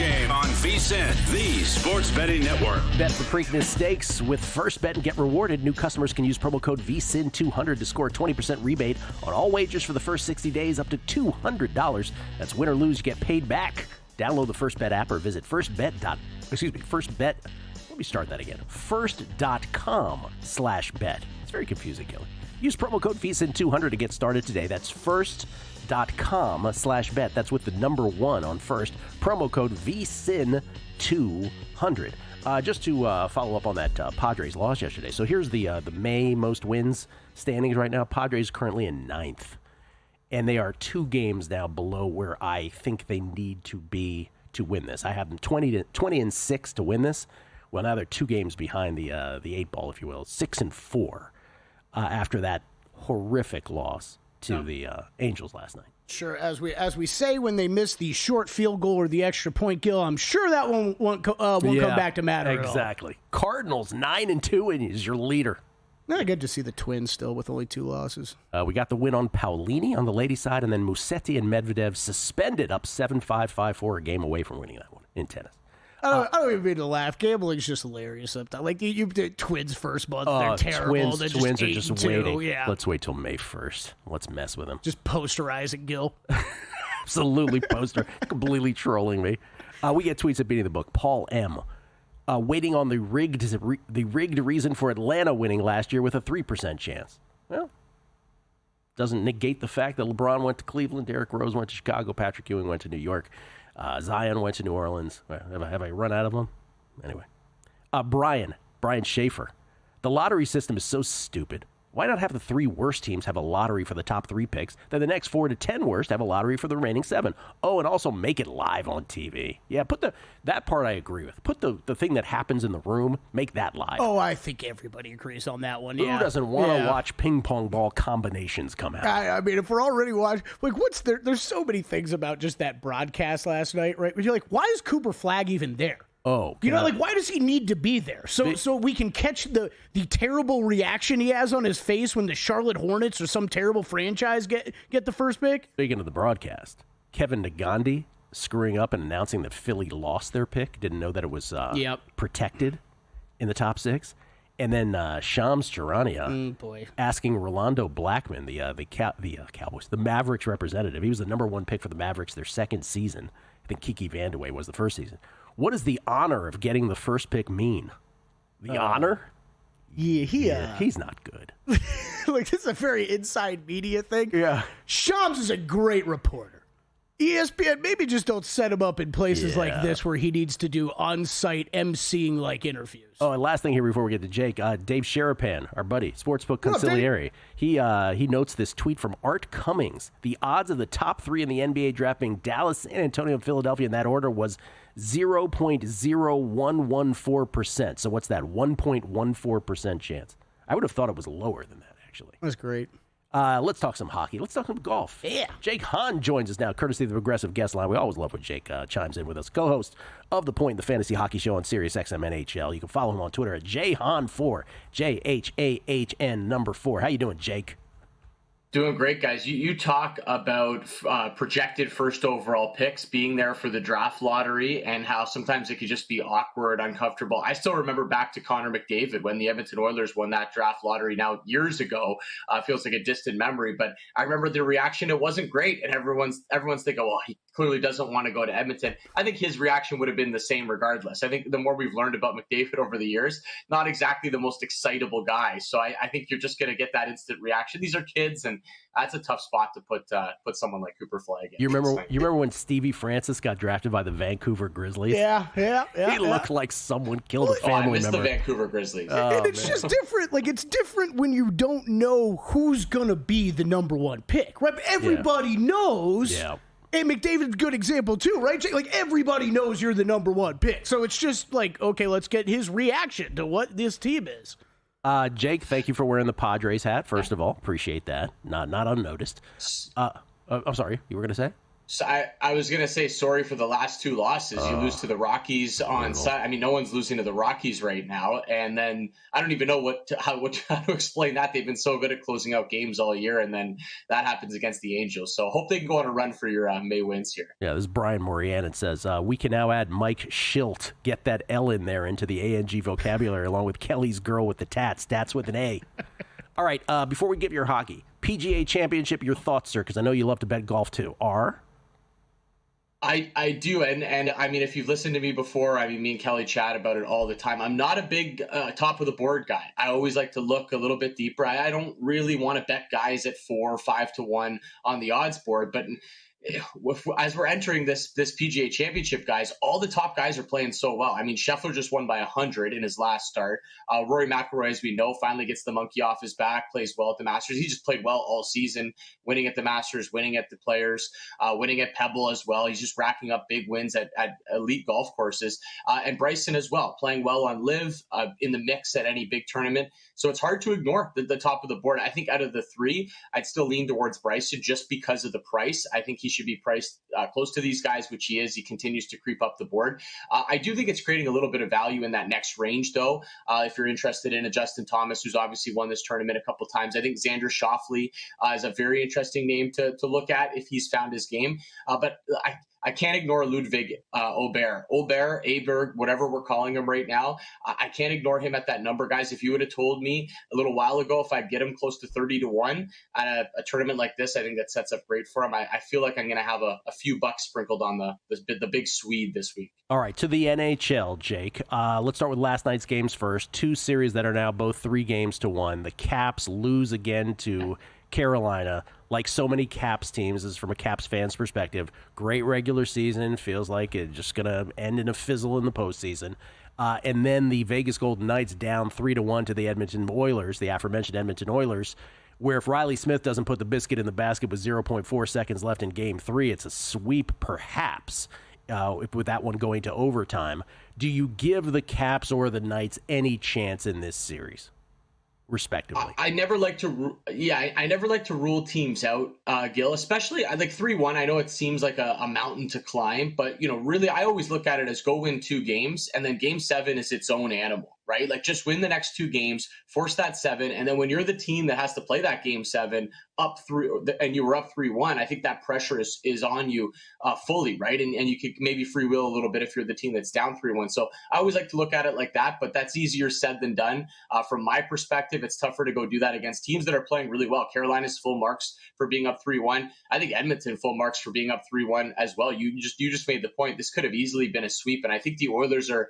Game on VSiN, the sports betting network. Bet the Preakness Stakes with First Bet and get rewarded. New customers can use promo code VSiN200 to score a 20% rebate on all wagers for the first 60 days up to $200. That's win or lose, you get paid back. Download the First Bet app or visit firstbet. Let me start that again. First.com/bet. It's very confusing, Kelly. Use promo code VSiN200 to get started today. That's first.com/bet. That's with the number 1 on first. Promo code VSiN200. Just to follow up on that Padres loss yesterday. So here's the May most wins standings right now. Padres currently in 9th. And they are 2 games now below where I think they need to be to win this. I have them 20-6 to win this. Well, now they're 2 games behind the 8 ball, if you will, 6-4 after that horrific loss to the Angels last night. Sure, as we say when they miss the short field goal or the extra point, Gil, I'm sure that won't come back to matter exactly. At all. Cardinals 9-2 and is your leader. Good to see the Twins still with only 2 losses. We got the win on Paulini on the ladies' side, and then Musetti and Medvedev suspended up 7-5, 5-4, a game away from winning that one in tennis. I don't even mean to laugh. Gambling's just hilarious sometimes. Like you did Twins first month, they're terrible. Twins are just waiting. Yeah. Let's wait till May 1st. Let's mess with them. Just posterizing Gil. Absolutely completely trolling me. We get tweets at Beating the Book. Paul M. Waiting on the rigged reason for Atlanta winning last year with a 3% chance. Well, doesn't negate the fact that LeBron went to Cleveland, Derrick Rose went to Chicago, Patrick Ewing went to New York. Zion went to New Orleans. Have I run out of them? Anyway. Brian Schaefer. The lottery system is so stupid. Why not have the 3 worst teams have a lottery for the top 3 picks, then the next 4 to 10 worst have a lottery for the remaining 7? Oh, and also make it live on TV. Yeah, that part I agree with. Put the thing that happens in the room, make that live. Oh, I think everybody agrees on that one. Who doesn't want to watch ping pong ball combinations come out? I mean, if we're already watching, like, there's so many things about just that broadcast last night, right? You're like, why is Cooper Flagg even there? Oh, why does he need to be there? So we can catch the terrible reaction he has on his face when the Charlotte Hornets or some terrible franchise get the first pick? Speaking of the broadcast, Kevin Nagandi screwing up and announcing that Philly lost their pick. Didn't know that it was protected in the top 6. And then Shams Charania asking Rolando Blackman, the Cowboys, the Mavericks representative. He was the number 1 pick for the Mavericks their second season. I think Kiki Vandeweghe was the first season. What does the honor of getting the first pick mean? The honor? Yeah, he's not good. Like, this is a very inside media thing. Yeah. Shams is a great reporter. ESPN, maybe just don't set him up in places like this where he needs to do on-site emceeing like interviews. Oh, and last thing here before we get to Jake, Dave Sharapan, our buddy, Sportsbook Consigliere, he notes this tweet from Art Cummings. The odds of the top 3 in the NBA draft being Dallas, San Antonio, and Philadelphia in that order was 0.0114%. So what's that? 1.14% chance. I would have thought it was lower than that, actually. That's great. Let's talk some hockey. Let's talk some golf. Yeah. Jake Hahn joins us now, courtesy of the Progressive Guest Line. We always love when Jake chimes in with us. Co-host of The Point, the fantasy hockey show on Sirius XM NHL. You can follow him on Twitter at JHahn4, JHAHN 4. How you doing, Jake? Doing great, guys. You talk about projected first overall picks being there for the draft lottery and how sometimes it could just be awkward, uncomfortable. I still remember back to Connor McDavid when the Edmonton Oilers won that draft lottery now years ago. Feels like a distant memory, but I remember the reaction. It wasn't great, and everyone's thinking, well, he clearly doesn't want to go to Edmonton. I think his reaction would have been the same regardless. I think the more we've learned about McDavid over the years, not exactly the most excitable guy. So I think you're just going to get that instant reaction. These are kids, and that's a tough spot to put someone like Cooper Flagg in. You remember when Stevie Francis got drafted by the Vancouver Grizzlies? Yeah. He looked like someone killed a family member. I miss the member. Vancouver Grizzlies. And it's just different. Like, it's different when you don't know who's going to be the number 1 pick, right? Everybody knows. Yeah. And McDavid's a good example too, right? Like, everybody knows you're the number 1 pick. So it's just like, okay, let's get his reaction to what this team is. Jake, thank you for wearing the Padres hat, first of all. Appreciate that. Not unnoticed. I'm sorry, you were going to say? So I was going to say sorry for the last two losses. You lose to the Rockies on Sunday. I mean, no one's losing to the Rockies right now. And then I don't even know how to explain that. They've been so good at closing out games all year. And then that happens against the Angels. So hope they can go on a run for your May wins here. Yeah, this is Brian Morian. It says, we can now add Mike Schilt. Get that L in there into the ANG vocabulary along with Kelly's girl with the tats. Tats with an A. All right, before we give your hockey, PGA Championship, your thoughts, sir, because I know you love to bet golf too. I do. And I mean, if you've listened to me before, I mean, me and Kelly chat about it all the time. I'm not a big top of the board guy. I always like to look a little bit deeper. I don't really want to bet guys at 4 or 5 to 1 on the odds board, but as we're entering this PGA Championship, guys, all the top guys are playing so well. I mean, Scheffler just won by 100 in his last start. Rory McIlroy, as we know, finally gets the monkey off his back, plays well at the Masters. He just played well all season, winning at the Masters, winning at the Players, winning at Pebble as well. He's just racking up big wins at elite golf courses. And Bryson as well, playing well on LIV, in the mix at any big tournament. So it's hard to ignore the top of the board. I think out of the three, I'd still lean towards Bryson just because of the price. I think he should be priced close to these guys, which he is. He continues to creep up the board. I do think it's creating a little bit of value in that next range, though. If you're interested in a Justin Thomas, who's obviously won this tournament a couple times, I think Xander Schauffele is a very interesting name to look at if he's found his game. But I can't ignore Ludwig Aubert, whatever we're calling him right now. I can't ignore him at that number, guys. If you would have told me a little while ago if I'd get him close to 30 to 1 at a tournament like this, I think that sets up great for him. I feel like I'm going to have a few bucks sprinkled on the big Swede this week. All right, to the NHL, Jake. Let's start with last night's games first. 2 series that are now both 3 games to 1. The Caps lose again to Carolina. Like so many Caps teams, this is from a Caps fan's perspective. Great regular season, feels like it's just going to end in a fizzle in the postseason. And then the Vegas Golden Knights down 3-1 to the Edmonton Oilers, the aforementioned Edmonton Oilers, where if Riley Smith doesn't put the biscuit in the basket with 0.4 seconds left in Game 3, it's a sweep perhaps, with that one going to overtime. Do you give the Caps or the Knights any chance in this series? Respectively. I never like to rule teams out, Gil, especially like 3-1. I know it seems like a mountain to climb, but really I always look at it as go win 2 games and then Game 7 is its own animal, right? Like just win the next 2 games, force that 7. And then when you're the team that has to play that Game 7 up 3 and you were up 3-1, I think that pressure is on you fully, right? And you could maybe free will a little bit if you're the team that's down 3-1. So I always like to look at it like that, but that's easier said than done. From my perspective, it's tougher to go do that against teams that are playing really well. Carolina's full marks for being up 3-1. I think Edmonton full marks for being up 3-1 as well. You just made the point. This could have easily been a sweep, and I think the Oilers are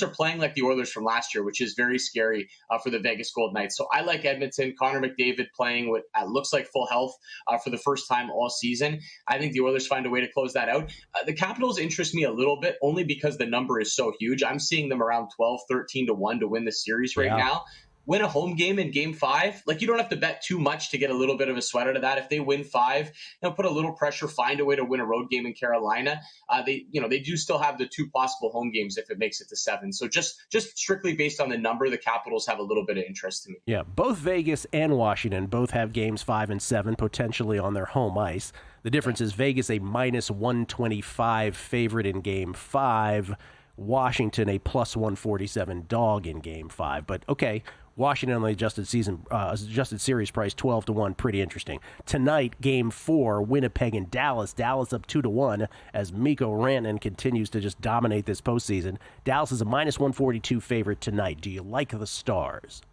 playing like the Oilers from last year, which is very scary for the Vegas Golden Knights. So I like Edmonton. Connor McDavid playing with looks like full health for the first time all season. I think the Oilers find a way to close that out. The Capitals interest me a little bit only because the number is so huge. I'm seeing them around 12, 13 to 1 to win the series right now. Win a home game in Game 5. Like, you don't have to bet too much to get a little bit of a sweat out of that. If they win 5, put a little pressure, find a way to win a road game in Carolina. They do still have the 2 possible home games if it makes it to 7. So just strictly based on the number, the Capitals have a little bit of interest to me. Yeah, both Vegas and Washington both have games 5 and 7 potentially on their home ice. The difference is Vegas a minus 125 favorite in Game 5. Washington a plus 147 dog in Game 5. But okay, Washington on the adjusted series price 12 to 1, pretty interesting. Tonight, Game 4, Winnipeg and Dallas. Dallas up 2 to 1 as Mikko Rantanen continues to just dominate this postseason. Dallas is a minus 142 favorite tonight. Do you like the Stars?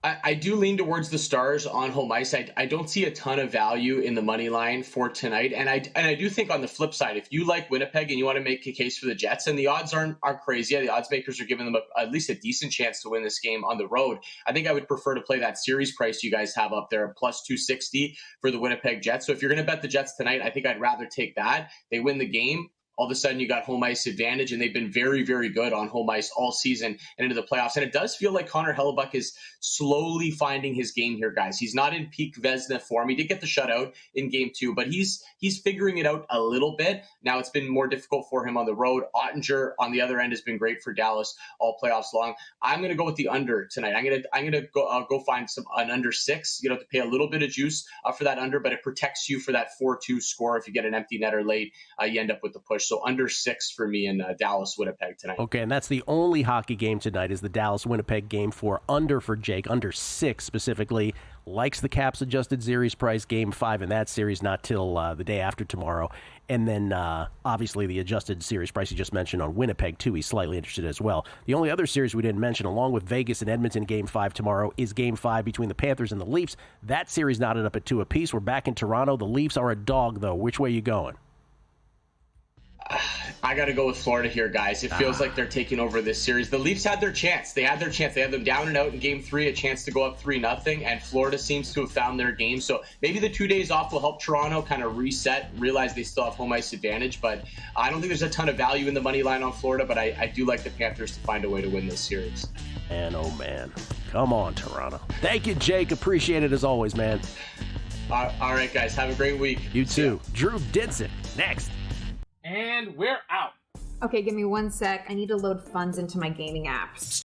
I do lean towards the Stars on home ice. I don't see a ton of value in the money line for tonight. And I do think on the flip side, if you like Winnipeg and you want to make a case for the Jets, and the odds aren't crazy, the odds makers are giving them at least a decent chance to win this game on the road. I think I would prefer to play that series price you guys have up there, plus 260 for the Winnipeg Jets. So if you're going to bet the Jets tonight, I think I'd rather take that. They win the game. all of a sudden you got home ice advantage, and they've been very, very good on home ice all season and into the playoffs. And it does feel like Connor Hellebuyck is slowly finding his game here, guys. He's not in peak Vezina form. He did get the shutout in game 2, but he's figuring it out a little bit. Now it's been more difficult for him on the road. Ottinger on the other end has been great for Dallas all playoffs long. I'm going to go with the under tonight. I'm going to go find an under 6. You have to pay a little bit of juice for that under, but it protects you for that 4-2 score. If you get an empty netter late, you end up with the push. So under 6 for me in Dallas Winnipeg tonight. Okay, and that's the only hockey game tonight is the Dallas Winnipeg game for under for Jake, under 6 specifically. Likes the Caps adjusted series price, game 5 in that series, not till the day after tomorrow. And then obviously the adjusted series price you just mentioned on Winnipeg too. He's slightly interested as well. The only other series we didn't mention, along with Vegas and Edmonton game 5 tomorrow, is game 5 between the Panthers and the Leafs. That series knotted up at 2 apiece. We're back in Toronto. The Leafs are a dog though. Which way are you going? I got to go with Florida here, guys. It feels like they're taking over this series. The Leafs had their chance. They had them down and out in game 3, a chance to go up 3-0, and Florida seems to have found their game. So maybe the 2 days off will help Toronto kind of reset, realize they still have home ice advantage. But I don't think there's a ton of value in the money line on Florida, but I do like the Panthers to find a way to win this series. Man, oh man. Come on, Toronto. Thank you, Jake. Appreciate it as always, man. All right, guys. Have a great week. You too. Drew Dinson, next. And we're out. Okay, give me 1 sec. I need to load funds into my gaming apps.